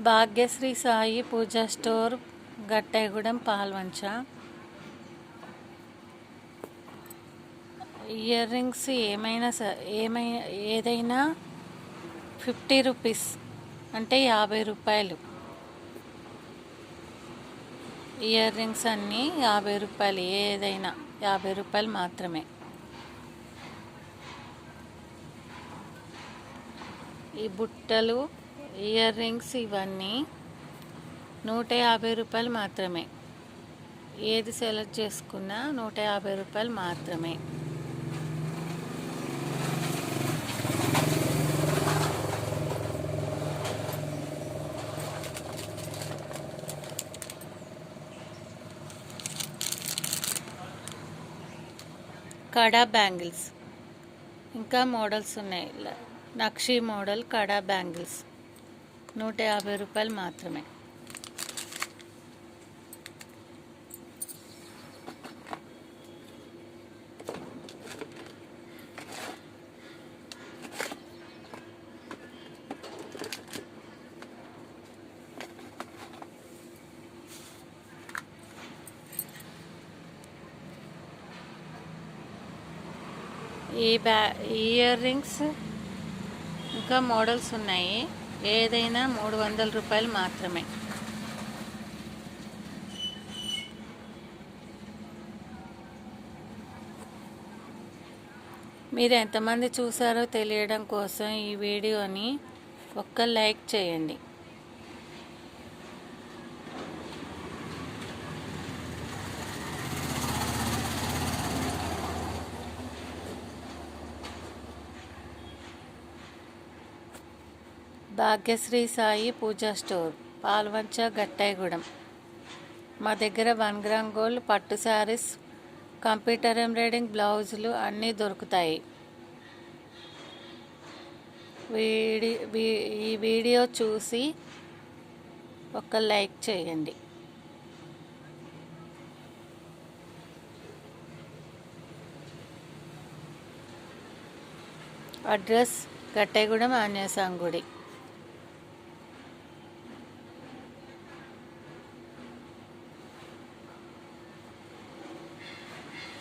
భాగ్యశ్రీ సాయి పూజా store, గట్టైగూడెం, Palvancha. Ear rings ఏదైనా 50 rupees, అంటే 50 రూపాయలు. ఇయర్ రింగ్స్ అన్నీ 50 రూపాయలు, ఏదైనా 50 రూపాయలు మాత్రమే. ఈ బుట్టలు, ఇయర్ రింగ్స్ ఇవన్నీ 150 రూపాయలు మాత్రమే. ఏది సెలెక్ట్ చేసుకున్నా 150 రూపాయలు మాత్రమే. కడా బ్యాంగిల్స్, ఇంకా మోడల్స్ ఉన్నాయి. నక్షి మోడల్ కడా బ్యాంగిల్స్ 150 రూపాయలు మాత్రమే. ఇయర్ రింగ్స్ ఇంకా మోడల్స్ ఉన్నాయి. ఏదైనా 300 రూపాయలు మాత్రమే. మీరు ఎంతమంది చూసారో తెలియడం కోసం ఈ వీడియోని ఒక్క లైక్ చేయండి. భాగ్యశ్రీ సాయి పూజా స్టోర్, పాల్వంచ, గట్టైగూడెం. మా దగ్గర 1 గ్రామ్ గోల్డ్, పట్టు శారీస్, కంప్యూటర్ ఎంబ్రాయిడింగ్ బ్లౌజులు అన్నీ దొరుకుతాయి. ఈ వీడియో చూసి ఒక లైక్ చేయండి. అడ్రస్ గట్టైగూడెం ఆంజనేయ స్వామి గుడి.